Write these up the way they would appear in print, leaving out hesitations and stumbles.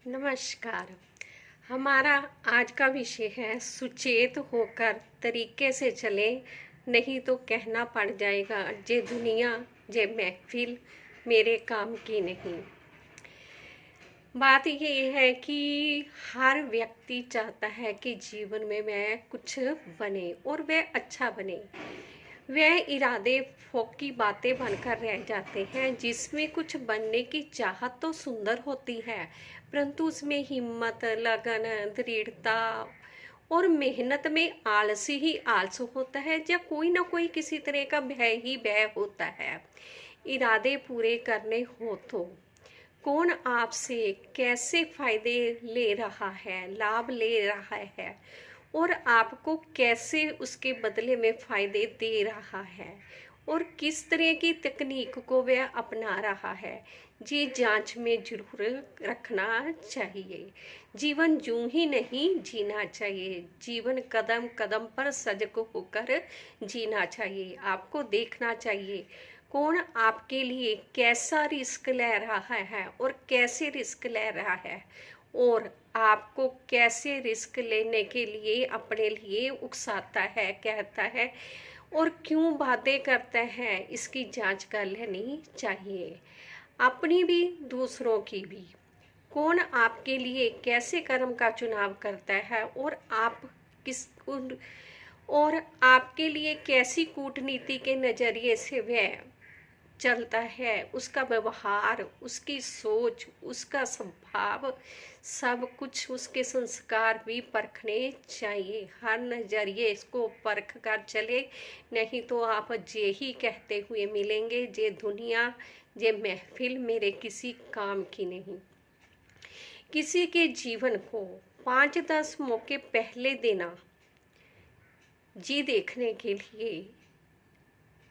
नमस्कार। हमारा आज का विषय है सुचेत होकर तरीके से चले, नहीं तो कहना पड़ जाएगा जे दुनिया जे महफिल मेरे काम की नहीं। बात ये है कि हर व्यक्ति चाहता है कि जीवन में वह कुछ बने और वह अच्छा बने। वह इरादे फोकी बातें बनकर रह जाते हैं, जिसमें कुछ बनने की चाहत तो सुंदर होती है, परंतु उसमें हिम्मत, लगन, दृढ़ता और मेहनत में आलसी ही आलस होता है, या कोई ना कोई किसी तरह का भय ही भय होता है। इरादे पूरे करने हो तो कौन आपसे कैसे फायदे ले रहा है, लाभ ले रहा है, और आपको कैसे उसके बदले में फायदे दे रहा है, और किस तरह की तकनीक को वह अपना रहा है, जी जांच में जरूर रखना चाहिए। जीवन यूं ही नहीं जीना चाहिए, जीवन कदम कदम पर सजग होकर जीना चाहिए। आपको देखना चाहिए कौन आपके लिए कैसा रिस्क ले रहा है और कैसे रिस्क ले रहा है, और आपको कैसे रिस्क लेने के लिए अपने लिए उकसाता है, कहता है, और क्यों बातें करता है, इसकी जांच कर लेनी चाहिए, अपनी भी दूसरों की भी। कौन आपके लिए कैसे कर्म का चुनाव करता है, और आप किस और आपके लिए कैसी कूटनीति के नज़रिए से वह चलता है, उसका व्यवहार, उसकी सोच, उसका स्वभाव, सब कुछ, उसके संस्कार भी परखने चाहिए। हर नजरिए इसको परख कर चले, नहीं तो आप जे ही कहते हुए मिलेंगे जे दुनिया जे महफिल मेरे किसी काम की नहीं। किसी के जीवन को 5-10 मौके पहले देना जी देखने के लिए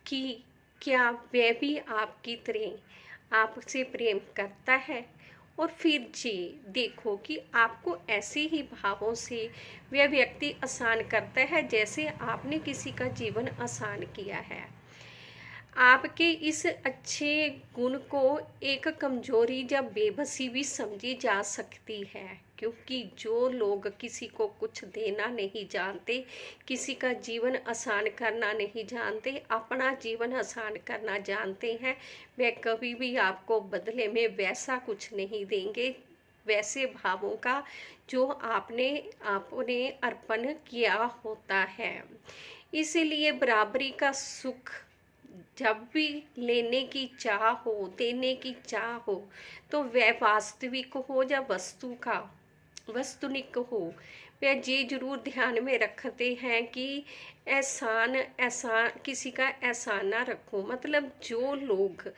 कि क्या वह भी आपकी तरह आपसे प्रेम करता है, और फिर जी देखो कि आपको ऐसे ही भावों से वह व्यक्ति आसान करता है जैसे आपने किसी का जीवन आसान किया है। आपके इस अच्छे गुण को एक कमजोरी या बेबसी भी समझी जा सकती है, क्योंकि जो लोग किसी को कुछ देना नहीं जानते, किसी का जीवन आसान करना नहीं जानते, अपना जीवन आसान करना जानते हैं, वे कभी भी आपको बदले में वैसा कुछ नहीं देंगे, वैसे भावों का जो आपने आपने अर्पण किया होता है। इसीलिए बराबरी का सुख जब भी लेने की चाह हो, देने की चाह हो, तो वह वास्तविक हो या वस्तुनिक हो, वह ये जरूर ध्यान में रखते हैं कि एहसान किसी का एहसान ना रखो। मतलब जो लोग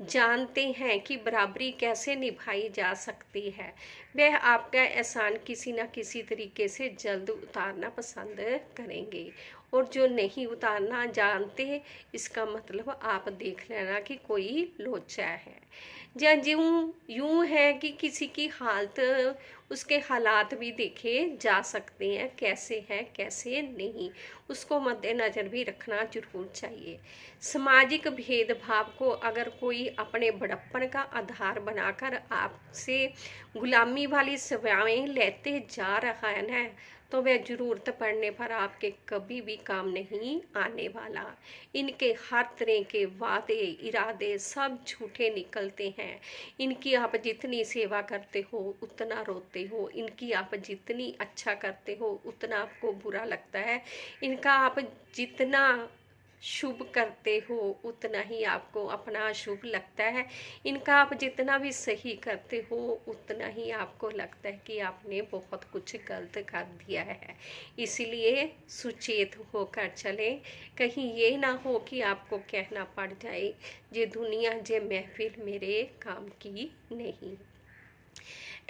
जानते हैं कि बराबरी कैसे निभाई जा सकती है, वह आपका एहसान किसी न किसी तरीके से जल्द उतारना पसंद करेंगे, और जो नहीं उतारना जानते, इसका मतलब आप देख लेना कि कोई लोचा है, या यूं है कि किसी की हालत, उसके हालात भी देखे जा सकते हैं कैसे हैं कैसे नहीं, उसको मद्देनजर भी रखना जरूर चाहिए। सामाजिक भेदभाव को अगर कोई अपने बड़प्पन का आधार बनाकर आपसे गुलामी वाली सेवाएं लेते जा रहा है ना, तो वह जरूरत पड़ने पर आपके कभी भी काम नहीं आने वाला। इनके हर तरह के वादे इरादे सब झूठे निकलते हैं। इनकी आप जितनी सेवा करते हो उतना रोते हो, इनकी आप जितनी अच्छा करते हो उतना आपको बुरा लगता है, इनका आप जितना शुभ करते हो उतना ही आपको अपना अशुभ लगता है, इनका आप जितना भी सही करते हो उतना ही आपको लगता है कि आपने बहुत कुछ गलत कर दिया है। इसीलिए सुचेत होकर चलें, कहीं ये ना हो कि आपको कहना पड़ जाए ये दुनिया ये महफिल मेरे काम की नहीं।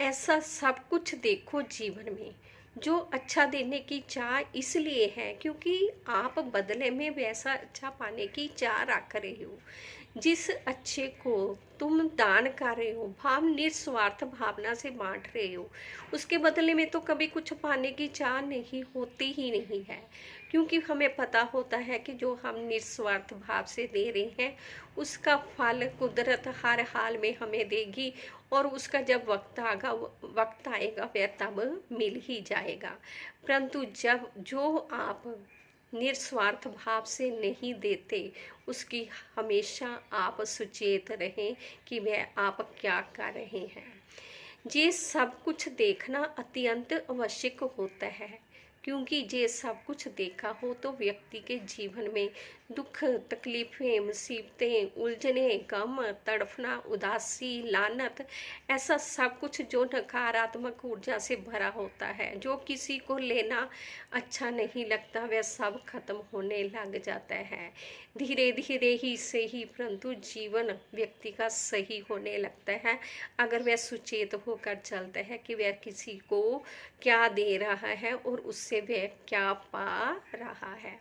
ऐसा सब कुछ देखो जीवन में, जो अच्छा देने की चाह इसलिए है क्योंकि आप बदले में वैसा अच्छा पाने की चाह रख रहे हो। जिस अच्छे को तुम दान कर रहे हो, भाव निस्वार्थ भावना से बांट रहे हो, उसके बदले में तो कभी कुछ पाने की चाह नहीं होती ही नहीं है। क्योंकि हमें पता होता है कि जो हम निस्वार्थ भाव से दे रहे हैं उसका फल कुदरत हर हाल में हमें देगी, और उसका जब वक्त आएगा वह तब मिल ही जाएगा। परंतु जब जो आप निस्वार्थ भाव से नहीं देते, उसकी हमेशा आप सुचेत रहें कि वह आप क्या कर रहे हैं। ये सब कुछ देखना अत्यंत आवश्यक होता है, क्योंकि ये सब कुछ देखा हो तो व्यक्ति के जीवन में दुख, तकलीफें, मुसीबतें, उलझने, गम, तड़फना, उदासी, लानत, ऐसा सब कुछ जो नकारात्मक ऊर्जा से भरा होता है, जो किसी को लेना अच्छा नहीं लगता, वह सब खत्म होने लग जाता है। धीरे धीरे ही से ही परंतु जीवन व्यक्ति का सही होने लगता है, अगर वह सुचेत होकर चलता है कि वह किसी को क्या दे रहा है और उससे वह क्या पा रहा है।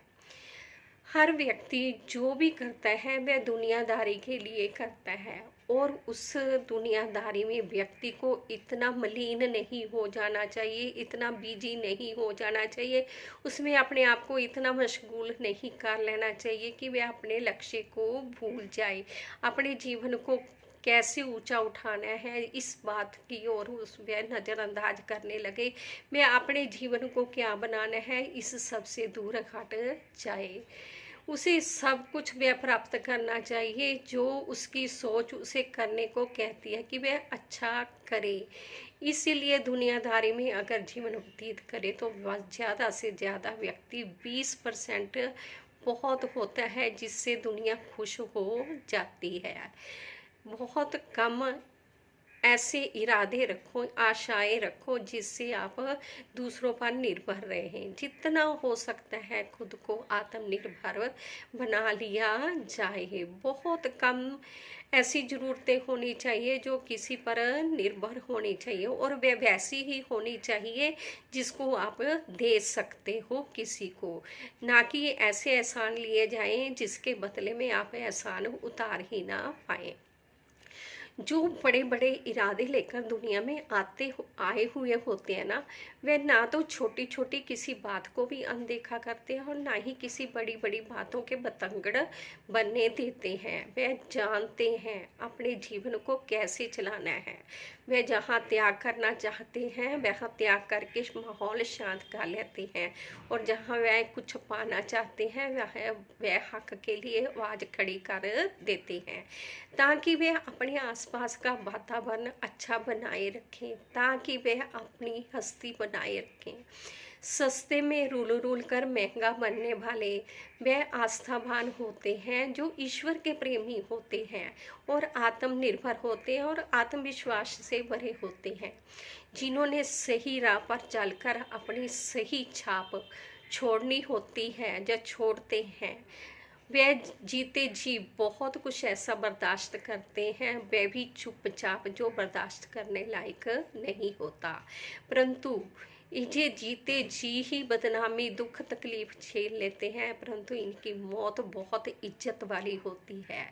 हर व्यक्ति जो भी करता है वह दुनियादारी के लिए करता है, और उस दुनियादारी में व्यक्ति को इतना मलीन नहीं हो जाना चाहिए, इतना बिजी नहीं हो जाना चाहिए, उसमें अपने आप को इतना मशगूल नहीं कर लेना चाहिए कि वह अपने लक्ष्य को भूल जाए। अपने जीवन को कैसे ऊंचा उठाना है इस बात की ओर उस वह नज़रअंदाज करने लगे। वह अपने जीवन को क्या बनाना है इस सब से दूर हट जाए। उसे सब कुछ वह प्राप्त करना चाहिए जो उसकी सोच उसे करने को कहती है कि वह अच्छा करे। इसीलिए दुनियादारी में अगर जीवन व्यतीत करे तो ज़्यादा से ज़्यादा व्यक्ति 20% बहुत होता है जिससे दुनिया खुश हो जाती है। बहुत कम ऐसे इरादे रखो, आशाएं रखो जिससे आप दूसरों पर निर्भर रहें। जितना हो सकता है खुद को आत्मनिर्भर बना लिया जाए। बहुत कम ऐसी ज़रूरतें होनी चाहिए जो किसी पर निर्भर होनी चाहिए, और वह वैसी ही होनी चाहिए जिसको आप दे सकते हो किसी को, ना कि ऐसे एहसान लिए जाएं जिसके बदले में आप एहसान उतार ही ना पाएं। जो बड़े बड़े इरादे लेकर दुनिया में आए हुए होते हैं ना, वे ना तो छोटी छोटी किसी बात को भी अनदेखा करते हैं और ना ही किसी बड़ी बड़ी बातों के बतंगड़ बनने देते हैं। वे जानते हैं अपने जीवन को कैसे चलाना है। वे जहाँ त्याग करना चाहते हैं वह त्याग करके माहौल शांत कर लेते हैं, और जहाँ वह कुछ पाना चाहते हैं वह हक के लिए आवाज़ खड़ी कर देते हैं, ताकि वे अपने आसपास का वातावरण अच्छा बनाए रखें, ताकि वे अपनी हस्ती बनाए रखें। सस्ते में रूल कर महंगा बनने वाले वह आस्थावान होते हैं जो ईश्वर के प्रेमी होते हैं और आत्मनिर्भर होते हैं और आत्मविश्वास से भरे होते हैं, जिन्होंने सही राह पर चलकर अपनी सही छाप छोड़नी होती है। जो छोड़ते हैं वे जीते जी बहुत कुछ ऐसा बर्दाश्त करते हैं, वे भी चुपचाप जो बर्दाश्त करने लायक नहीं होता, परंतु ये जीते जी ही बदनामी दुख तकलीफ झेल लेते हैं, परंतु इनकी मौत बहुत इज्जत वाली होती है,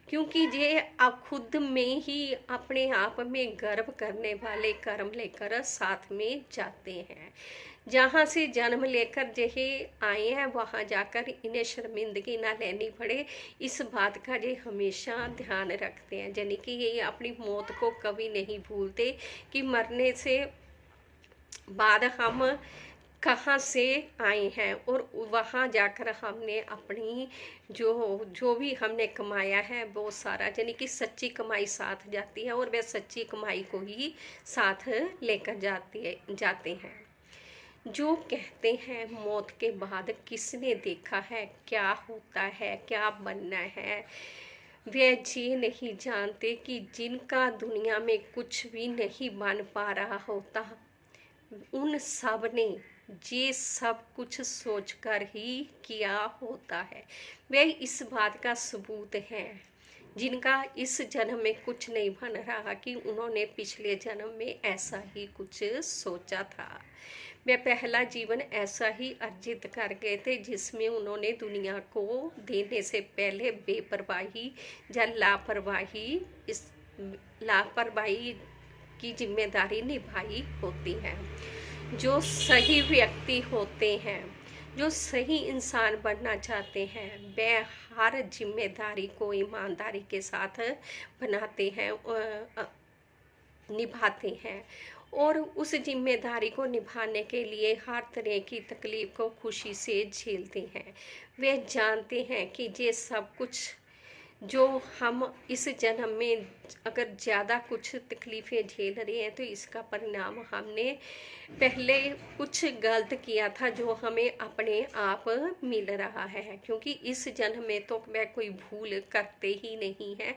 क्योंकि ये खुद में ही अपने आप में गर्व करने वाले कर्म लेकर साथ में जाते हैं। जहाँ से जन्म लेकर जहे आए हैं वहाँ जाकर इन्हें शर्मिंदगी ना लेनी पड़े, इस बात का ये हमेशा ध्यान रखते हैं। यानी कि ये अपनी मौत को कभी नहीं भूलते कि मरने से बाद हम कहाँ से आए हैं, और वहाँ जाकर हमने अपनी जो भी हमने कमाया है वो सारा, यानी कि सच्ची कमाई साथ जाती है, और वह सच्ची कमाई को ही साथ लेकर जाते हैं। जो कहते हैं मौत के बाद किसने देखा है क्या होता है, क्या बनना है, वे ये नहीं जानते कि जिनका दुनिया में कुछ भी नहीं बन पा रहा होता, उन सब ने ये सब कुछ सोचकर ही किया होता है। वे इस बात का सबूत है जिनका इस जन्म में कुछ नहीं बन रहा कि उन्होंने पिछले जन्म में ऐसा ही कुछ सोचा था। वे पहला जीवन ऐसा ही अर्जित कर गए थे जिसमें उन्होंने दुनिया को देने से पहले बेपरवाही या लापरवाही की जिम्मेदारी निभाई होती है। जो सही व्यक्ति होते हैं, जो सही इंसान बनना चाहते हैं, वे हर जिम्मेदारी को ईमानदारी के साथ बनाते हैं, निभाते हैं और उस जिम्मेदारी को निभाने के लिए हर तरह की तकलीफ को खुशी से झेलते हैं। वे जानते हैं कि ये सब कुछ जो हम इस जन्म में अगर ज़्यादा कुछ तकलीफ़ें झेल रहे हैं तो इसका परिणाम हमने पहले कुछ गलत किया था जो हमें अपने आप मिल रहा है। क्योंकि इस जन्म में तो वह कोई भूल करते ही नहीं है।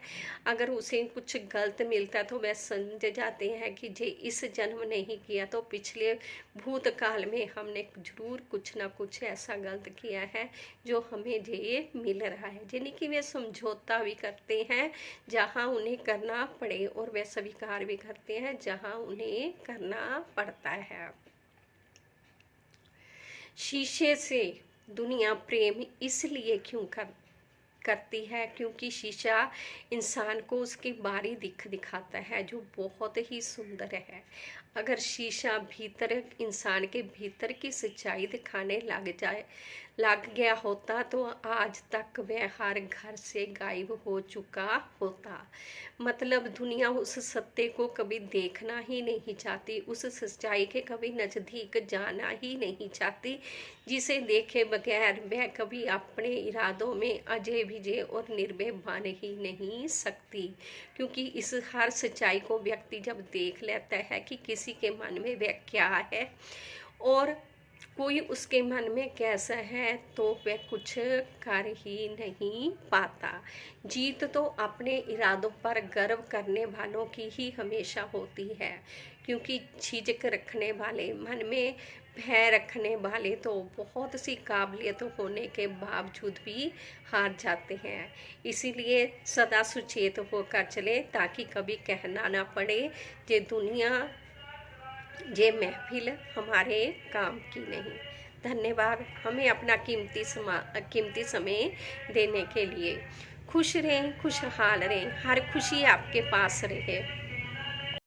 अगर उसे कुछ गलत मिलता तो वह समझ जाते हैं कि जे इस जन्म नहीं किया तो पिछले भूतकाल में हमने ज़रूर कुछ ना कुछ ऐसा गलत किया है जो हमें ये मिल रहा है। यानी कि वे समझौता भी करते हैं जहाँ उन्हें करना पड़े और वे स्वीकार भी करते हैं जहाँ उन्हें करना पड़ता है। शीशे से दुनिया प्रेम इसलिए क्यों करती है क्योंकि शीशा इंसान को उसकी बाहरी दिखाता है जो बहुत ही सुंदर है। अगर शीशा भीतर इंसान के भीतर की सच्चाई दिखाने लग गया होता तो आज तक वह हर घर से गायब हो चुका होता। मतलब दुनिया उस सत्य को कभी देखना ही नहीं चाहती, उस सच्चाई के कभी नज़दीक जाना ही नहीं चाहती जिसे देखे बगैर वह कभी अपने इरादों में अजय विजय और निर्भय बन ही नहीं सकती। क्योंकि इस हर सच्चाई को व्यक्ति जब देख लेता है कि किसी के मन में वह क्या है और कोई उसके मन में कैसा है तो वह कुछ कर ही नहीं पाता। जीत तो अपने इरादों पर गर्व करने वालों की ही हमेशा होती है। क्योंकि झिझक रखने वाले, मन में भय रखने वाले तो बहुत सी काबिलियत होने के बावजूद भी हार जाते हैं। इसीलिए सदा सुचेत होकर चले ताकि कभी कहना ना पड़े ये दुनिया, ये महफिल हमारे काम की नहीं। धन्यवाद हमें अपना कीमती समय देने के लिए। खुश रहें, खुशहाल रहें, हर खुशी आपके पास रहे।